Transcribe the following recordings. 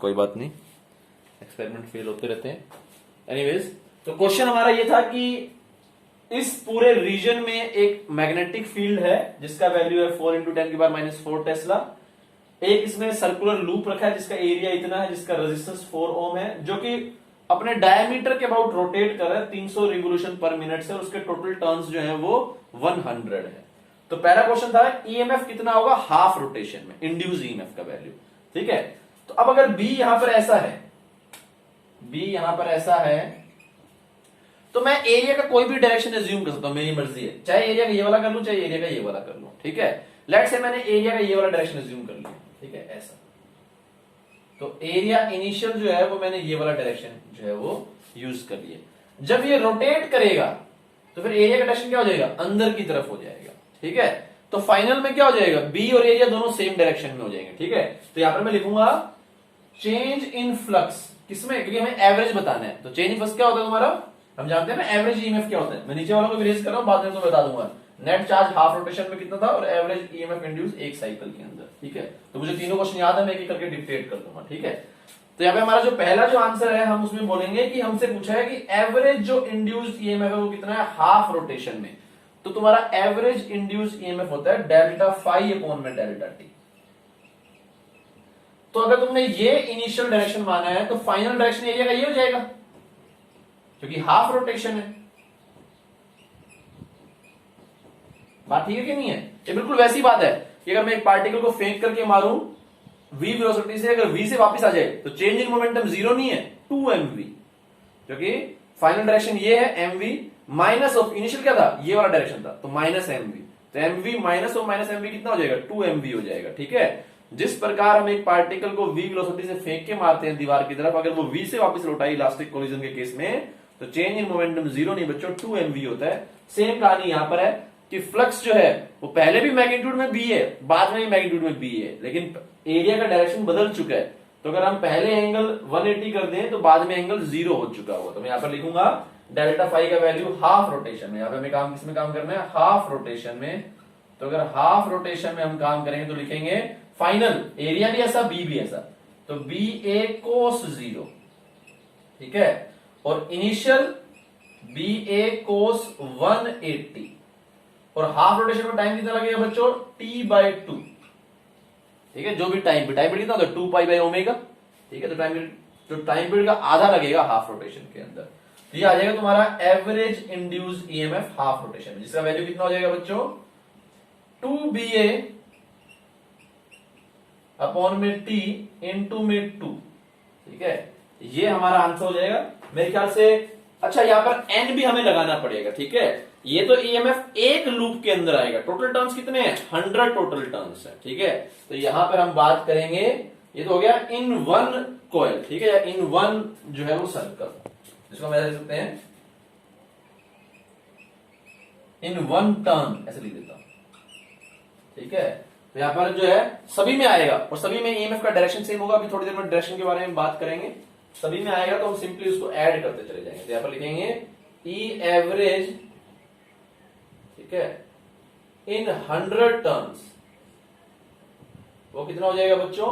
कोई बात नहीं, एक्सपेरिमेंट फेल होते रहते हैं। एनीवेज, तो क्वेश्चन हमारा ये था कि इस पूरे रीजन में एक मैग्नेटिक फील्ड है जिसका वैल्यू है 4 × 10⁻⁴ टेस्ला। एक इसमें सर्कुलर लूप रखा है जिसका एरिया इतना है, जिसका रेजिस्टेंस 4 ओम है, जो कि अपने डायमीटर के अबाउट रोटेट कर रहा है 300 रिवोल्यूशन पर मिनट से, और उसके टोटल टर्न्स जो है वो 100 है। तो पहला क्वेश्चन था ईएमएफ कितना होगा हाफ रोटेशन में, इंड्यूस ईएमएफ का वैल्यू। ठीक है, तो अब अगर बी यहां पर ऐसा है, बी यहां पर ऐसा है, तो मैं एरिया का कोई भी डायरेक्शन एज्यूम कर सकता हूं, मेरी मर्जी है, चाहे एरिया का ये वाला कर लूं चाहे एरिया का ये वाला कर लूं। ठीक है, लेट से मैंने एरिया का ये वाला डायरेक्शन एज्यूम कर लिया। ठीक है, ऐसा, तो एरिया इनिशियल जो है वो मैंने ये वाला डायरेक्शन जो है वो यूज कर लिया। जब ये रोटेट करेगा तो फिर एरिया का डायरेक्शन क्या हो जाएगा, अंदर की तरफ हो जाएगा। ठीक है, तो फाइनल में क्या हो जाएगा, बी और एरिया दोनों सेम डायरेक्शन में हो जाएंगे। ठीक है, तो यहां पर मैं लिखूंगा चेंज इन फ्लक्स, किसमें, क्योंकि हमें एवरेज बताना है। तो चेंज इन फ्लक्स क्या होता है तुम्हारा, हम जानते हैं ना एवरेज ईएमएफ क्या होता है। मैं नीचे वालों को रिलीज कर रहा हूं, बाद में तो बता दूंगा। नेट चार्ज हाफ रोटेशन में कितना था और एवरेज ईएमएफ इंड्यूस एक साइकिल के अंदर। ठीक है, तो मुझे तीनों क्वेश्चन याद है, मैं एक एक करके डिक्टेट कर दूंगा। ठीक है, तो यहाँ पे हमारा जो पहला जो आंसर है हम उसमें बोलेंगे कि हमसे पूछा है कि एवरेज जो इंड्यूस्ड ईएमएफ है वो कितना है हाफ रोटेशन में। तो तुम्हारा एवरेज इंड्यूस्ड ईएमएफ होता है डेल्टा फाई अपॉन में डेल्टा टी। तो अगर तुमने ये इनिशियल डायरेक्शन माना है तो फाइनल डायरेक्शन एरिया का ये हो जाएगा, क्योंकि हाफ रोटेशन है। बात ठीक है कि नहीं है, ये बिल्कुल वैसी बात है कि अगर मैं एक पार्टिकल को फेंक करके मारूं v वेलोसिटी से, अगर v से वापस आ जाए तो चेंज इन मोमेंटम 0 नहीं है, 2mv, क्योंकि फाइनल डायरेक्शन ये है mv माइनस ऑफ इनिशियल क्या था, ये वाला डायरेक्शन था, तो माइनस mv, तो mv minus of minus mv कितना हो जाएगा, 2mv हो जाएगा। ठीक है, जिस प्रकार हम एक पार्टिकल को v वेलोसिटी से फेंक के मारते हैं दीवार की तरफ, अगर वो v से वापस लौटाई इलास्टिक कोलिजन के केस में, तो चेंज इन मोमेंटम 0 नहीं बच्चों, 2mv होता है। सेम कहानी यहां पर है कि फ्लक्स जो है वो पहले भी मैग्नीट्यूड में b है, बाद में भी मैग्नीट्यूड में b है, लेकिन एरिया का डायरेक्शन बदल चुका है। तो अगर हम पहले एंगल 180 कर दें तो बाद में एंगल 0 हो चुका होगा। तो मैं यहां पर लिखूंगा डेल्टा फाई का वैल्यू हाफ रोटेशन में, यहां पे हमें काम किसमें काम करना है, हाफ रोटेशन में। तो अगर हाफ रोटेशन में हम काम करेंगे तो लिखेंगे फाइनल एरिया भी ऐसा, बी भी ऐसा, तो बी ए कोस 0। ठीक है, और इनिशियल बी ए कोस 180, और हाफ रोटेशन में टाइम कितना लगेगा बच्चों, t/2। ठीक है, जो भी टाइम पीरियड कितना होता है, 2π/ω। ठीक है, तो टाइम पीरियड का आधा लगेगा हाफ रोटेशन के अंदर। तो ये आ जाएगा तुम्हारा average induced EMF half rotation में, जिसका वैल्यू कितना हो जाएगा बच्चों, 2ba अपॉन में t इंटू में 2। ठीक है, ये हमारा आंसर हो जाएगा मेरे ख्याल से। अच्छा, यहां पर n भी हमें लगाना पड़ेगा। ठीक है, ये तो ईएमएफ एक लूप के अंदर आएगा, टोटल टर्न्स कितने हैं, 100 टोटल टर्न्स है। ठीक है, तो यहां पर हम बात करेंगे, ये तो हो गया इन वन कॉइल। ठीक है, या इन वन जो है वो सर्कल, जिसको हम ऐसे लिख सकते हैं इन वन टर्न, ऐसे लिख देता हूं। ठीक है, तो यहां पर जो है सभी में आएगा, और सभी में ईएमएफ का डायरेक्शन सेम होगा। अभी थोड़ी देर में डायरेक्शन के बारे में बात करेंगे। सभी में आएगा तो हम सिंपली उसको ऐड करते चले जाएंगे। तो यहां पर लिखेंगे ई एवरेज, ठीक है, इन 100 टर्न्स, वो कितना हो जाएगा बच्चों,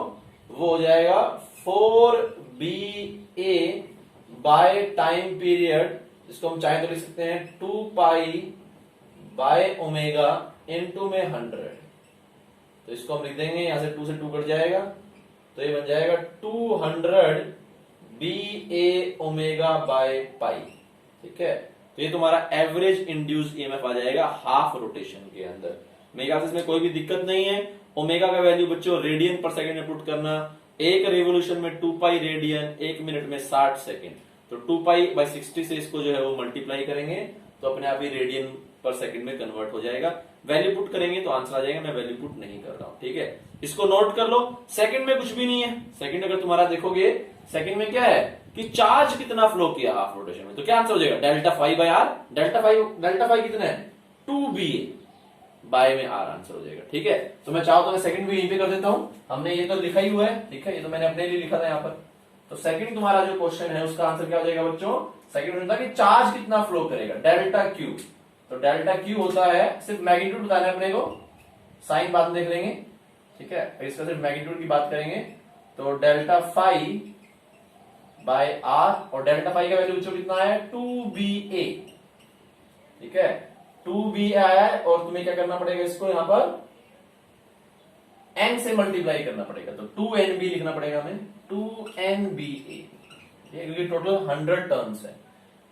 वो हो जाएगा 4ba बाय टाइम पीरियड, जिसको हम चाहे तो लिख सकते हैं 2π/ω इनटू में 100। तो इसको हम लिख देंगे, यहां से 2 से 2 कट जाएगा, तो ये बन जाएगा 200 ba/π। ठीक है, तो ये तुम्हारा एवरेज इंड्यूस्ड ईएमएफ आ जाएगा हाफ रोटेशन के अंदर। मेरे ख्याल से इसमें कोई भी दिक्कत नहीं है। ओमेगा का वैल्यू बच्चों रेडियन पर सेकंड में पुट करना, एक रेवोल्यूशन में 2π रेडियन, एक मिनट में 60 सेकंड, तो 2π/60 से इसको जो है वो मल्टीप्लाई करेंगे तो अपने आप ही रेडियन पर सेकंड में कन्वर्ट हो जाएगा। वैल्यू पुट करेंगे तो आंसर आ जाएगा, मैं वैल्यू पुट नहीं कर रहा हूं। ठीक है, इसको नोट कर लो। सेकंड में कुछ भी नहीं है। सेकंड अगर तुम्हारा देखोगे, सेकंड में क्या है कि चार्ज कितना फ्लो किया हाफ रोटेशन में, तो क्या आंसर हो जाएगा, delta phi by R. Delta phi कितना है, 2ba बाय में आर आंसर हो जाएगा। ठीक है, तो मैं चाहूं तो मैं सेकंड भी यहीं पे कर देता हूं। हमने ये तो लिखा ही हुआ है, ठीक है, ये तो मैंने अपने लिए लिखा था यहाँ पर। तो सेकंड तुम्हारा जो क्वेश्चन है उसका आंसर क्या हो जाएगा बच्चों, सेकंड होता है कि चार्ज कितना फ्लो करेगा, डेल्टा क्यू। तो डेल्टा क्यू होता है, सिर्फ मैग्नीट्यूड बताना है अपने को, साइन बाद में देख लेंगे। ठीक है, इसका सिर्फ मैग्नीट्यूड की बात करेंगे तो डेल्टा फाई बाय आर, और डेल्टा फाई का वैल्यू बच्चों कितना है 2BA, ठीक है 2B आया है, और तुम्हें क्या करना पड़ेगा, इसको यहां पर n से मल्टीप्लाई करना पड़ेगा, तो 2NB लिखना पड़ेगा हमें, 2NBA, क्योंकि टोटल 100 टर्न्स है।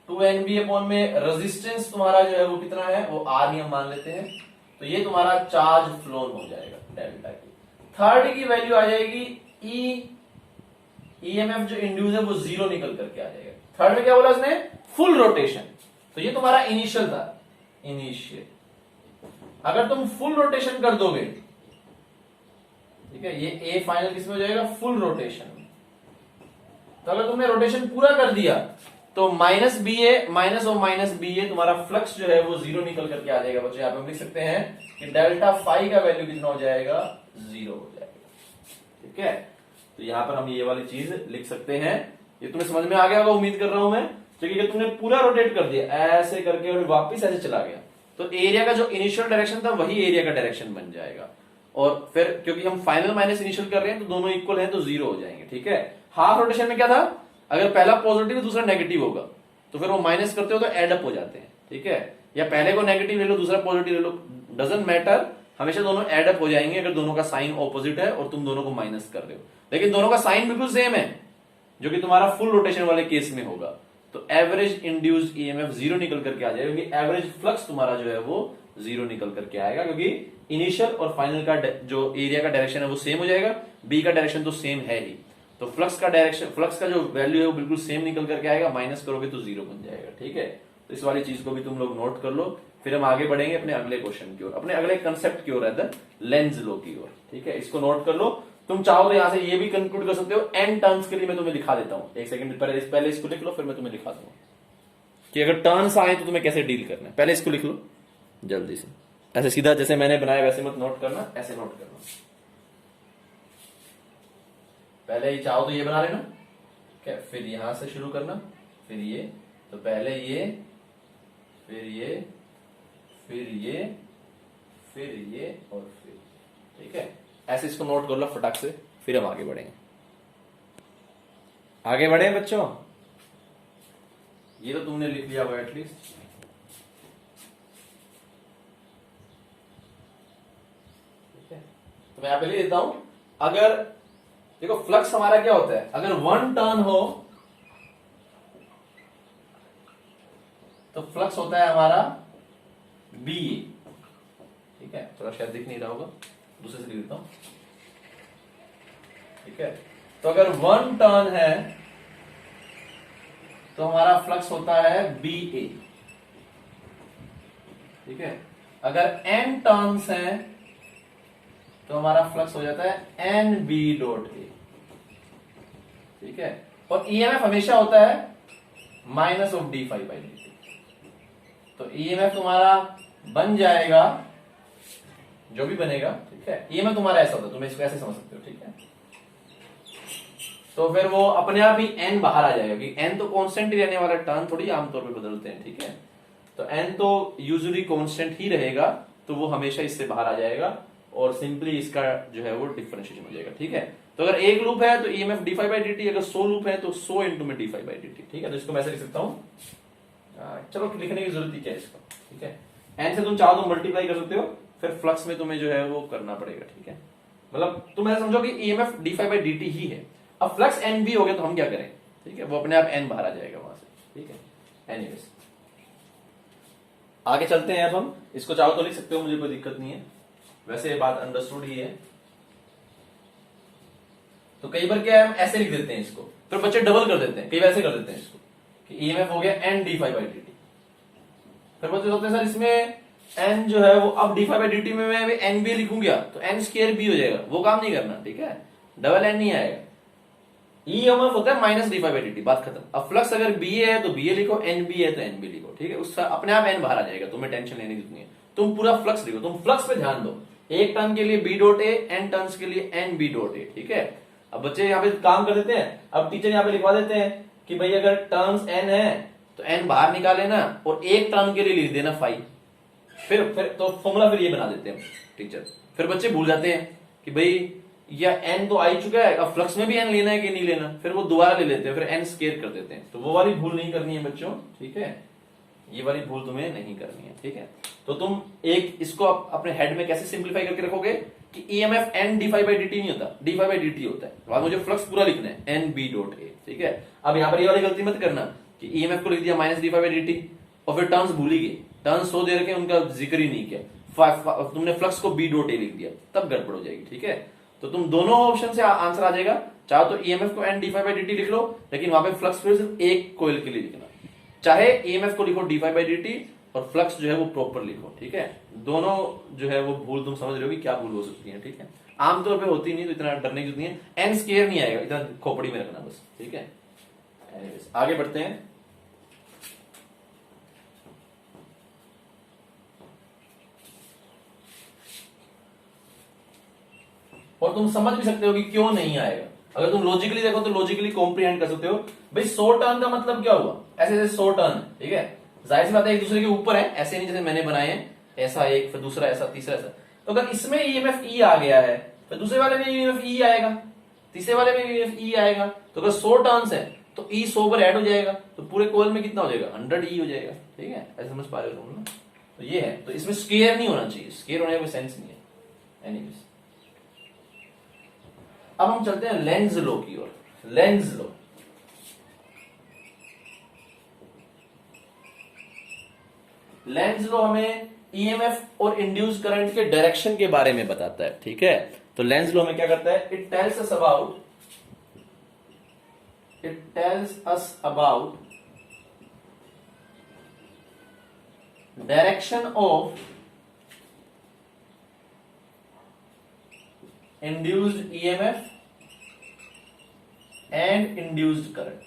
2NB अपॉन में रेजिस्टेंस तुम्हारा जो है वो कितना है, वो R ही हम मान लेते हैं, तो ये तुम्हारा चार्ज फ्लोन हो जाएगा डेल्टा की। थर्ड की वैल्यू आ जाएगी EMF जो इंड्यूस है वो 0 निकल करके आ जाएगा। थर्ड में क्या बोला उसने, फुल रोटेशन, तो ये तुम्हारा इनिशियल था, इनिशियल। अगर तुम फुल रोटेशन कर दोगे, ठीक है, ये ए फाइनल किसमें हो जाएगा, फुल रोटेशन में। तो अगर तुमने रोटेशन पूरा कर दिया तो माइनस बी ए माइनस और माइनस बी ए तुम्हारा फ्लक्स जो है वो 0 निकल करके आ जाएगा। बच्चों यहाँ पे हम लिख सकते हैं कि डेल्टा फाई का वैल्यू कितना हो जाएगा, 0 हो जाएगा, ठीक है। तो यहां पर हम ये वाली चीज लिख सकते हैं। ये तुम्हें समझ में आ गया होगा उम्मीद कर रहा हूं मैं, क्योंकि तुमने पूरा रोटेट कर दिया ऐसे करके और वापिस ऐसे चला गया, तो एरिया का जो इनिशियल डायरेक्शन था वही एरिया का डायरेक्शन बन जाएगा। और फिर क्योंकि हम फाइनल माइनस इनिशियल कर रहे हैं तो दोनों इक्वल हैं तो 0 हो जाएंगे, ठीक है। हाफ रोटेशन में क्या था, अगर पहला पॉजिटिव दूसरा नेगेटिव होगा तो फिर वो माइनस करते हो तो एड अप हो जाते हैं, ठीक है। या पहले को नेगेटिव ले लो दूसरा पॉजिटिव ले लो, डजंट मैटर, हमेशा दोनों एड अप हो जाएंगे अगर दोनों का साइन ऑपोजिट है और तुम दोनों को माइनस कर रहे हो। लेकिन दोनों का साइन बिल्कुल सेम है, जो कि तुम्हारा फुल रोटेशन वाले केस में होगा, तो एवरेज इंड्यूस्ड ईएमएफ 0 निकल करके आ जाएगा, क्योंकि एवरेज फ्लक्स तुम्हारा जो है वो 0 निकल करके आएगा, क्योंकि इनिशियल और फाइनल का जो एरिया का डायरेक्शन है वो सेम हो जाएगा, बी का डायरेक्शन तो सेम है ही, तो फ्लक्स का डायरेक्शन, फ्लक्स का जो वैल्यू है वो बिल्कुल सेम निकल करके आएगा, माइनस करोगे तो 0 बन जाएगा, ठीक है। तो इस वाली चीज को भी तुम लोग नोट कर लो, फिर हम आगे बढ़ेंगे अपने अगले क्वेश्चन की ओर, अपने अगले कंसेप्ट की ओर, लेंज लॉ की ओर, ठीक है। इसको नोट कर लो। तुम चाहो तो यहां से ये भी कंक्लूड कर सकते हो, एन टर्न्स के लिए मैं तुम्हें लिखा देता हूं, एक सेकंड पहले इसको लिख लो, फिर मैं तुम्हें लिखा दूंगा कि अगर टर्न्स आए तो तुम्हें कैसे डील करना है। पहले इसको लिख लो जल्दी से, ऐसे सीधा जैसे मैंने बनाया वैसे मत नोट करना, ऐसे नोट करना। पहले ही चाहो तो ये बना लेना, क्या, फिर यहां से शुरू करना, फिर ये, तो पहले ये, फिर ये, फिर ये, फिर ये और फिर, ठीक है। ऐसे इसको नोट कर लो फटाक से, फिर हम आगे बढ़ेंगे। आगे बढ़े बच्चों, ये तो तुमने लिख लिया होगा एटलीस्ट, ठीक है। तो मैं यहां पे लिख देता हूं, अगर देखो फ्लक्स हमारा क्या होता है, अगर 1 टर्न हो तो फ्लक्स होता है हमारा बी, ठीक है। थोड़ा शायद दिख नहीं रहा होगा, दूसरे से लिख देता हूं, ठीक है। तो अगर 1 टर्न है तो हमारा फ्लक्स होता है बी ए, ठीक है। अगर n टर्न्स हैं तो हमारा फ्लक्स हो जाता है एन बी डॉट ए, ठीक है। और ईएमएफ हमेशा होता है minus of d phi by d t, तो ईएमएफ तुम्हारा बन जाएगा जो भी बनेगा, ठीक है। ईएमएफ तुम्हारा ऐसा होता है, तुम इसको ऐसे समझ सकते हो, ठीक है। तो फिर वो अपने आप ही एन बाहर आ जाएगा, क्योंकि एन तो कांस्टेंट ही रहने वाला, टर्न थोड़ी आमतौर पे बदलते हैं, ठीक है। तो एन तो यूजुअली कांस्टेंट ही रहेगा, तो वो हमेशा इससे बाहर आ जाएगा और सिंपली इसका जो है वो डिफरेंशिएशन हो जाएगा, ठीक है। तो अगर एक लूप है तो EMF d phi by d t, अगर 100 लूप है तो 100 इंटू में d phi by d t, ठीक है। तो इसको मैं ऐसे लिख सकता हूं, चलो लिखने की जरूरत ही क्या है इसको, ठीक है। एन से तुम चाहो तो मल्टीप्लाई कर सकते हो, फिर फ्लक्स में तुम्हें जो है वो करना पड़ेगा, ठीक है। मतलब तुम ऐसा समझो कि EMF d phi by d t ही है। अब फ्लक्स एन बी हो गया तो हम क्या करें, ठीक है, वो अपने आप एन बाहर आ जाएगा वहां से, ठीक है। एनीवेज आगे चलते हैं। अब हम इसको चाहो तो लिख सकते हो, मुझे कोई दिक्कत नहीं है, वैसे ये बात अंडरस्टूड ही है। तो कई बार क्या है, हम ऐसे लिख देते हैं इसको, फिर बच्चे डबल कर देते हैं, कई बार ऐसे कर देते हैं इसको कि ईएमएफ हो गया n d phi by d t, फिर बच्चे सोचते हैं सर इसमें एन जो है वो अब d phi by d t में मैं एन बी लिखूंगा तो एन स्क्वायर बी हो जाएगा, वो काम नहीं करना, ठीक है। डबल एन नहीं आएगा, ईएमएफ होता है minus d phi by d t, बात खत्म। अब फ्लक्स अगर बी है तो बी ए लिखो, एन बी है तो एन बी लिखो, ठीक है। उसका अपने आप एन बाहर आ जाएगा, तुम्हें टेंशन लेने की जरूरत नहीं है, तुम पूरा फ्लक्स लिखो, तुम फ्लक्स पे ध्यान दो। एक टर्न के लिए B dot A, n turns के लिए एन बी डॉट ए, ठीक है। अब बच्चे यहाँ पे काम कर देते हैं, अब टीचर यहाँ पे लिखवा देते हैं कि भाई अगर टर्न्स एन है तो एन बाहर निकाल लेना और एक टर्न के लिए लिख देना फाई, फिर तो फॉर्मूला फिर ये बना देते हैं टीचर, फिर बच्चे भूल जाते हैं कि भाई या एन तो आ ही चुका है, अब फ्लक्स में भी एन लेना है कि नहीं लेना, फिर वो दोबारा ले लेते हैं, फिर एन स्केयर कर देते हैं। तो वो वाली भूल नहीं करनी है बच्चों, ठीक है, ये वाली भूल तुम्हें नहीं करनी है, ठीक है। तो तुम एक इसको अपने हेड में कैसे सिंप्लीफाई करके रखोगे कि EMF n d phi by d t नहीं होता, d phi by d t होता है। अब मुझे फ्लक्स पूरा लिखना है एन बी डॉट ए, ठीक है। अब यहां पर ये वाली गलती मत करना कि ईएमएफ को लिख दिया minus d phi by d t और फिर टर्म्स भूल ही गए, टर्म्स 100 दे रखे उनका जिक्र ही नहीं किया, तुमने फ्लक्स को बी डॉट ए लिख दिया, तब गड़बड़ हो जाएगी, ठीक है। तो तुम दोनों ऑप्शन से आंसर आ जाएगा, चाहे तो ईएमएफ को n d phi by d t लिख लो, लेकिन वहां पे फ्लक्स फिर सिर्फ एक कोयल के लिए लिखना, चाहे ईएमएफ को लिखो d phi by d t और फ्लक्स जो है वो प्रॉपर लिखो, ठीक है। दोनों जो है वो भूल तुम समझ रहे हो कि क्या भूल हो सकती है, ठीक है। आमतौर पे होती नहीं, तो इतना डरने की जरूरत नहीं है, एन स्केयर नहीं आएगा, इतना खोपड़ी में रखना बस, ठीक है। आगे बढ़ते हैं। और तुम समझ भी सकते हो कि क्यों नहीं आएगा, अगर तुम लॉजिकली देखो तो लॉजिकली कॉम्प्रिहेंड कर सकते हो। भाई 100 टर्न का मतलब क्या हुआ, ऐसे जैसे 100 टर्न, ठीक है, जाहिर सी बात है एक दूसरे के ऊपर है, ऐसे नहीं जैसे मैंने बनाए हैं, ऐसा एक फिर दूसरा ऐसा तीसरा ऐसा। तो अगर इसमें ईएमएफ ई आ गया है, फिर दूसरे वाले में ईएमएफ ई आएगा, तीसरे वाले में ईएमएफ ई आएगा, तो अगर 100 टर्न्स है तो ई 100 पर ऐड हो जाएगा, तो पूरे कोयल में कितना हो जाएगा, 100 ई हो जाएगा, ठीक है। ऐसे समझ पा रहे हो तुम ना। तो ये है, तो इसमें स्केयर नहीं होना चाहिए, स्केयर होने का कोई सेंस नहीं है। एनीवेज अब हम चलते हैं लेंज लॉ की ओर। लेंज लॉ, लेंज लॉ हमें ईएमएफ और इंड्यूस करंट के डायरेक्शन के बारे में बताता है, ठीक है। तो लेंज लॉ में क्या करता है, it tells us about direction of induced EMF and induced current.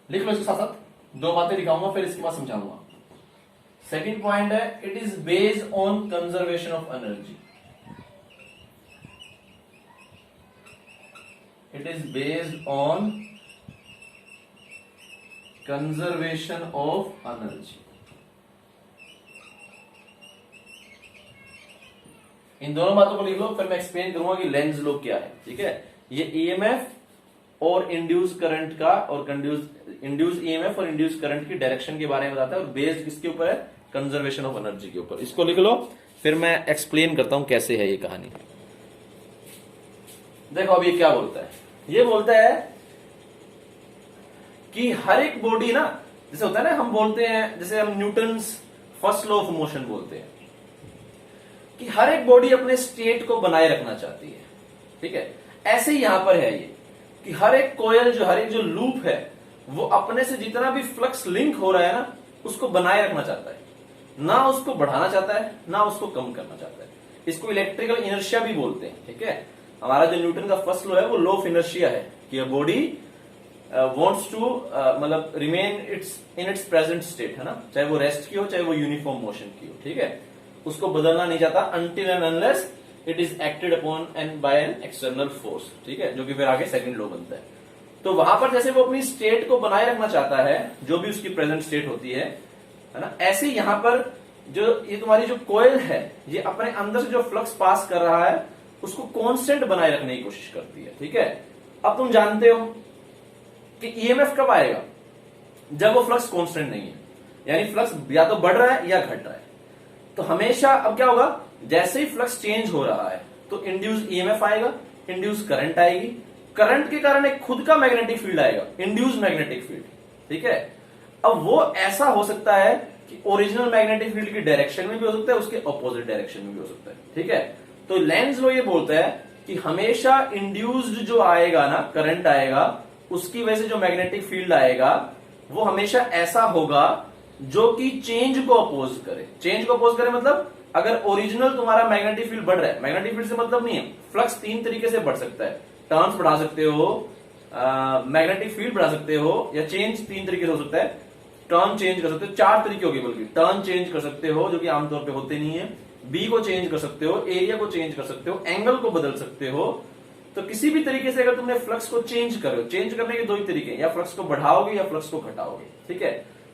लिख लो इसके साथ साथ, दो बातें लिखाऊंगा फिर इसके बाद समझाऊंगा। सेकंड पॉइंट है, it is based on conservation of energy. It is based on conservation of energy. इन दोनों बातों को लिख लो, फिर मैं एक्सप्लेन करूंगा कि लेंज लॉ क्या है, ठीक है। ये ईएमएफ और इंड्यूस करंट का और इंड्यूस ईएमएफ और इंड्यूस करंट की डायरेक्शन के बारे में बताता है, और बेस्ड किसके ऊपर है, कंजर्वेशन ऑफ एनर्जी के ऊपर। इसको लिख लो, फिर मैं एक्सप्लेन करता हूं कैसे है ये कहानी। देखो अब ये क्या बोलता है, ये बोलता है कि हर एक बॉडी ना, जैसे होता है ना, हम बोलते हैं, जैसे हम Newton's first law of motion बोलते हैं कि हर एक बॉडी अपने स्टेट को बनाए रखना चाहती है, ठीक है। ऐसे ही यहां पर है ये कि हर एक कोयल हर एक जो लूप है वो अपने से जितना भी फ्लक्स लिंक हो रहा है ना, उसको बनाए रखना चाहता है, ना उसको बढ़ाना चाहता है ना उसको कम करना चाहता है। इसको इलेक्ट्रिकल इनर्शिया भी बोलते हैं, ठीक है। हमारा जो न्यूटन का फर्स्ट लॉ है वो लॉ ऑफ इनर्शिया है कि अ बॉडी वांट्स टू मतलब remain in its present state, है ना, चाहे वो रेस्ट की हो चाहे वो यूनिफॉर्म मोशन की हो, ठीक है। उसको बदलना नहीं चाहता until and unless it is acted upon and by an external force, ठीक है, जो कि फिर आगे सेकंड लॉ बनता है। तो वहां पर जैसे वो अपनी स्टेट को बनाए रखना चाहता है, जो भी उसकी प्रेजेंट स्टेट होती है ना, ऐसे यहां पर जो ये तुम्हारी जो कोयल है, ये अपने अंदर से जो फ्लक्स पास कर रहा है उसको कांस्टेंट बनाए रखने की कोशिश करती है, ठीक है। अब तुम जानते हो कि ईएमएफ कब आएगा, जब वो फ्लक्स कांस्टेंट नहीं है, यानी फ्लक्स या तो बढ़ रहा है या घट रहा है। तो हमेशा अब क्या होगा, जैसे ही फ्लक्स चेंज हो रहा है तो इंड्यूस ईएमएफ आएगा, इंड्यूस करंट आएगी, करंट के कारण एक खुद का मैग्नेटिक फील्ड आएगा, इंड्यूस मैग्नेटिक फील्ड, ठीक है। अब वो ऐसा हो सकता है कि ओरिजिनल मैग्नेटिक फील्ड की डायरेक्शन में भी हो सकता है, उसके ऑपोजिट डायरेक्शन में भी हो सकता है, ठीक है। तो लेंज लॉ ये बोलता है कि हमेशा इंड्यूस्ड जो आएगा ना, करंट आएगा, उसकी वजह से जो मैग्नेटिक फील्ड आएगा वो हमेशा ऐसा होगा जो कि चेंज को अपोज करे। चेंज को अपोज करे मतलब अगर ओरिजिनल तुम्हारा मैग्नेटिक फील्ड बढ़ रहा है, मैग्नेटिक फील्ड से मतलब नहीं है, फ्लक्स 3 तरीके से बढ़ सकता है, टर्न्स बढ़ा सकते हो, मैग्नेटिक फील्ड बढ़ा सकते हो, या चेंज 3 तरीके से हो सकता है, टर्न चेंज कर सकते हो, 4 तरीके हो गए, बल्कि टर्न चेंज कर सकते हो जो कि आमतौर पे होते नहीं है, बी को चेंज कर सकते हो, एरिया को चेंज कर सकते हो, एंगल को बदल सकते हो। तो किसी भी तरीके से अगर तुमने फ्लक्स को चेंज करो, चेंज करने के 2 ही तरीके, या फ्लक्स को बढ़ाओगे या फ्लक्स को घटाओगे, ठीक है।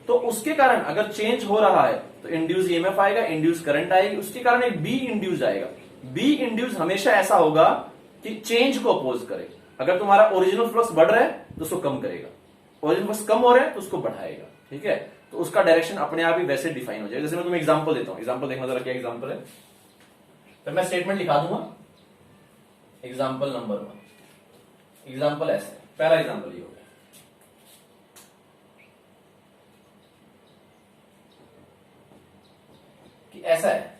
तो उसके कारण अगर चेंज हो रहा है तो इंड्यूस ईएमएफ आएगा, इंड्यूस करंट आएगी, उसके कारण एक बी इंड्यूस आएगा। बी इंड्यूस हमेशा ऐसा होगा कि चेंज को अपोज करे। अगर तुम्हारा ओरिजिनल फ्लक्स बढ़ रहा है तो उसको कम करेगा, ओरिजिनल फ्लक्स कम हो रहा है तो उसको बढ़ाएगा। ठीक है, तो उसका डायरेक्शन अपने आप ही वैसे डिफाइन हो जाएगा। जैसे मैं तुम्हें एग्जांपल देता हूं, एग्जांपल देखना जरा क्या एग्जांपल है। तो मैं स्टेटमेंट लिखा दूंगा, एग्जांपल नंबर 1। एग्जांपल ऐसा है, पहला एग्जांपल ये हो गया कि ऐसा है,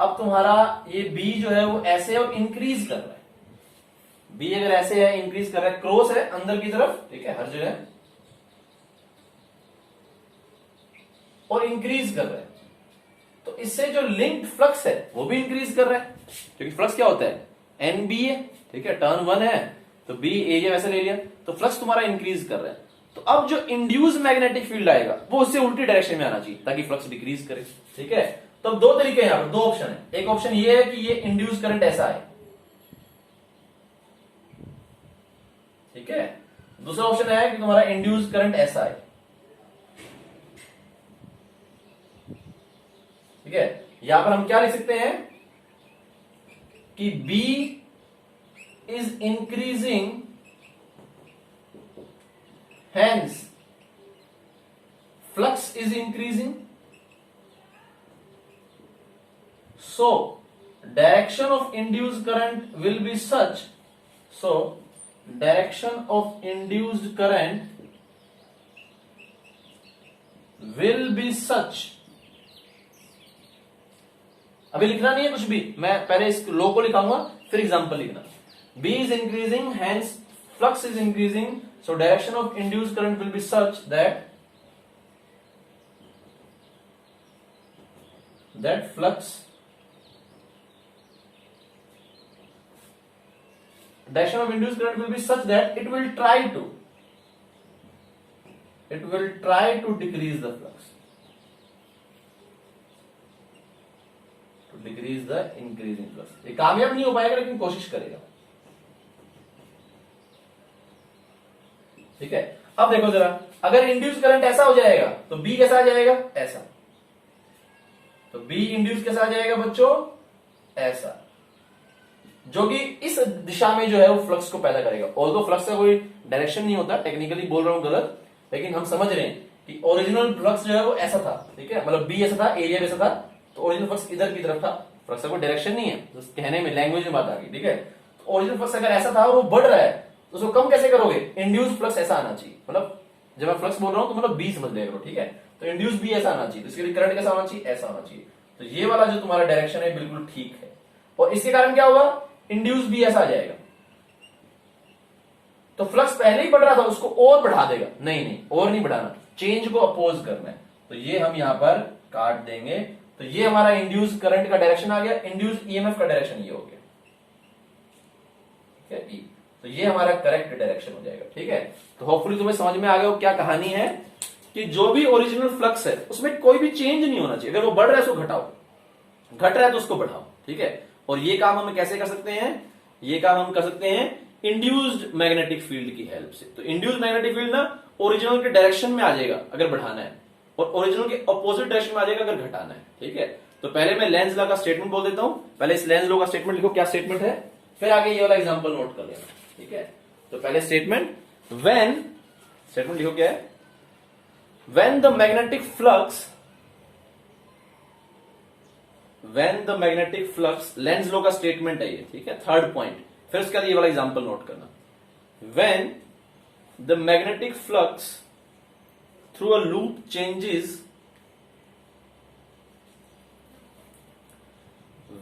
अब तुम्हारा ये बी जो है वो ऐसे और इंक्रीज कर रहा है। बी अगर ऐसे है, इंक्रीज कर रहा है, क्रॉस है अंदर की तरफ, ठीक है, हर जगह, और इंक्रीज कर रहा है, तो इससे जो लिंक्ड फ्लक्स है वो भी इंक्रीज कर रहा है, क्योंकि फ्लक्स क्या होता है, एन बी है, ठीक है, टर्न 1 है, तो बी एरिया वैसे ले लिया, तो फ्लक्स तुम्हारा इंक्रीज कर रहा है। तो अब जो इंड्यूस मैग्नेटिक फील्ड आएगा वो उससे उल्टी डायरेक्शन में आना चाहिए ताकि फ्लक्स डिक्रीज करे। ठीक है, तो अब दो तरीके हैं, यहां पर दो ऑप्शन है। एक ऑप्शन ये है कि ये इंड्यूस करंट ऐसा है, ठीक है, दूसरा ऑप्शन है कि तुम्हारा इंड्यूस करंट ऐसा है। ठीक है, यहां पर हम क्या लिख सकते हैं कि B is increasing, hence flux is increasing, so direction of induced current will be such, so direction of induced current will be such, अभी लिखना नहीं है कुछ भी, मैं पहले इस लो को लिखाऊंगा फिर एग्जांपल लिखना। B is increasing, hence flux is increasing, so direction of induced current will be such that flux, direction of induced current will be such that it will try to decrease the flux, to decrease the increasing flux। ये कामयाब नहीं हो पाएगा लेकिन कोशिश करेगा। ठीक है, अब देखो जरा, अगर इंड्यूस करंट ऐसा हो जाएगा तो बी कैसा आ जाएगा, ऐसा, तो बी इंड्यूस कैसा आ जाएगा बच्चों, ऐसा, जो कि इस दिशा में जो है वो फ्लक्स को पैदा करेगा। ऑल्दो फ्लक्स का कोई डायरेक्शन नहीं होता, टेक्निकली बोल रहा हूं गलत, लेकिन हम समझ रहे हैं कि ओरिजिनल फ्लक्स जो है वो ऐसा था। ठीक है, मतलब बी ऐसा था, एरिया भी ऐसा था, तो ओरिजिनल फ्लक्स इधर की तरफ था, फ्लक्स का कोई डायरेक्शन नहीं है, तो कहने में लैंग्वेज में बात आ गई। ठीक है, तो ओरिजिनल फ्लक्स अगर ऐसा था और वो बढ़ रहा है तो उसको कम कैसे करोगे, इंड्यूस फ्लक्स ऐसा आना चाहिए, मतलब जब मैं फ्लक्स बोल रहा हूं तो मतलब बी समझ लिया करो। ठीक है, तो इंड्यूस बी ऐसा आना चाहिए, तो इसके लिए करंट कैसा आना चाहिए, ऐसा आना चाहिए। तो ये वाला जो तुम्हारा डायरेक्शन है बिल्कुल ठीक है, और इसके कारण क्या होगा, इंड्यूस भी ऐसा आ जाएगा, तो फ्लक्स पहले ही बढ़ रहा था उसको और बढ़ा देगा। नहीं, और नहीं बढ़ाना, चेंज को अपोज करना है, तो ये हम यहां पर काट देंगे। तो ये हमारा इंड्यूस करंट का डायरेक्शन आ गया, इंड्यूस ईएमएफ का डायरेक्शन ये हो गया। ठीक है, तो ये हमारा करेक्ट डायरेक्शन हो जाएगा। ठीक है, तो होपफुली तुम्हें समझ में आ गया क्या कहानी है, कि जो भी ओरिजिनल फ्लक्स है उसमें कोई भी चेंज नहीं होना चाहिए, अगर वो बढ़ रहा है उसको घटाओ, घट रहा है तो उसको बढ़ाओ। ठीक है, और ये काम हम कैसे कर सकते हैं, ये काम हम कर सकते हैं इंड्यूस्ड मैग्नेटिक फील्ड की हेल्प से। तो इंड्यूस्ड मैग्नेटिक फील्ड ना ओरिजिनल के डायरेक्शन में आ जाएगा अगर बढ़ाना है, और ओरिजिनल के अपोजिट डायरेक्शन में आ जाएगा अगर घटाना है। ठीक है, तो पहले मैं लेंज लॉ का स्टेटमेंट बोल देता हूं, पहले इस लेंज लॉ का स्टेटमेंट लिखो, क्या स्टेटमेंट है, फिर आगे ये वाला एग्जांपल नोट कर लेना। ठीक है, तो पहले स्टेटमेंट, व्हेन, स्टेटमेंट लिखो क्या है, when the magnetic flux, Lenz law का स्टेटमेंट है ये। ठीक है, थर्ड पॉइंट, फिर उसके बाद ये वाला एग्जांपल नोट करना, when the magnetic flux through a loop changes,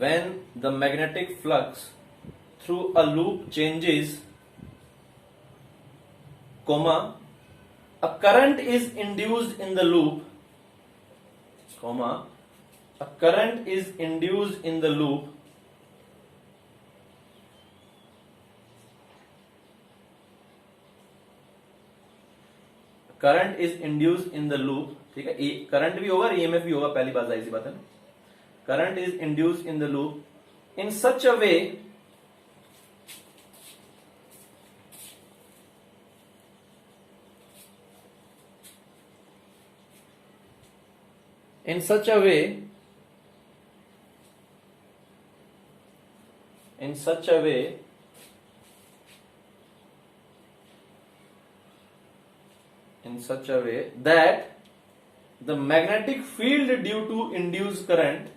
when the magnetic flux through a loop changes, comma, a current is induced in the loop, comma, a current is induced in the loop, current is induce in the loop. ठीक है, current भी होगा, EMF भी होगा, पहली बात जाहिर सी बात है। Current is induce in the loop in such a way, in in such a way that the magnetic field due to induced current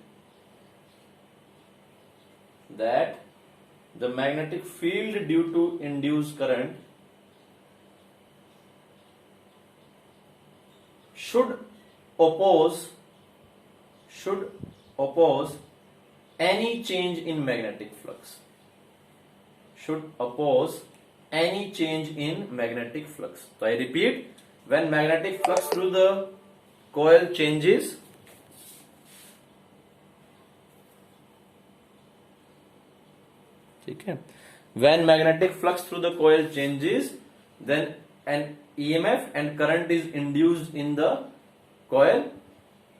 should oppose any change in magnetic flux. So I repeat, when magnetic flux through the coil changes, ठीक है, when magnetic flux through the coil changes, then an EMF and current is induced in the coil.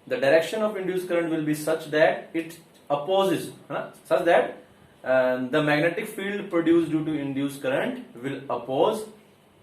The direction of induced current will be such that it opposes, such that the magnetic field produced due to induced current will oppose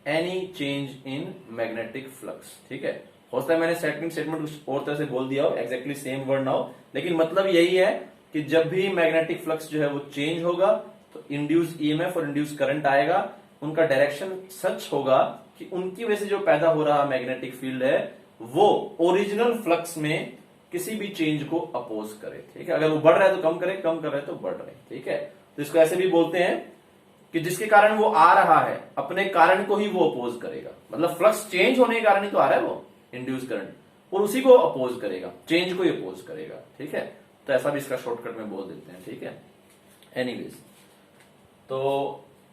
any change in magnetic flux. ठीक है, हो सकता है मैंने second statement कुछ और तरह से बोल दिया हो, एक्जैक्टली सेम वर्ड ना हो, लेकिन मतलब यही है कि जब भी मैग्नेटिक फ्लक्स जो है वो चेंज होगा तो इंड्यूस ईएमएफ और इंड्यूस करंट आएगा, उनका डायरेक्शन सच होगा कि उनकी वजह से जो पैदा हो रहा मैग्नेटिक फील्ड है वो ओरिजिनल फ्लक्स में किसी भी चेंज को अपोज करे. ठीक है, अगर वो बढ़ रहा है तो कम करे, कम कर रहा है तो बढ़ रहे. ठीक है, तो इसको ऐसे भी बोलते हैं कि जिसके कारण वो आ रहा है अपने कारण को ही वो अपोज करेगा. मतलब फ्लक्स चेंज होने के कारण ही तो आ रहा है वो इंड्यूस करंट, और उसी को अपोज करेगा, चेंज को ही अपोज करेगा. ठीक है, तो ऐसा भी इसका शॉर्टकट में बोल देते हैं. ठीक है, एनीवेज, तो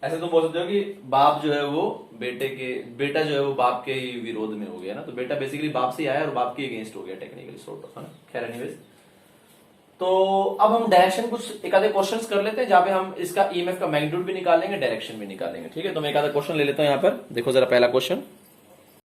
ऐसे तो बोल सकते हो कि बाप जो है वो बेटा जो है वो बाप के ही विरोध में हो गया ना, तो बेटा बेसिकली बाप से आया और बाप के अगेंस्ट हो गया टेक्निकली, सॉर्ट ऑफ, है ना. खैर एनीवेज, तो अब हम डायरेक्शन कुछ एक आधे क्वेश्चंस कर लेते हैं जहां पे हम इसका ईएमएफ का मैग्नीट्यूड भी निकालेंगे, डायरेक्शन भी निकालेंगे. ठीक है, तो मैं एक आधा क्वेश्चन ले लेता हूं. यहां पर देखो जरा पहला क्वेश्चन.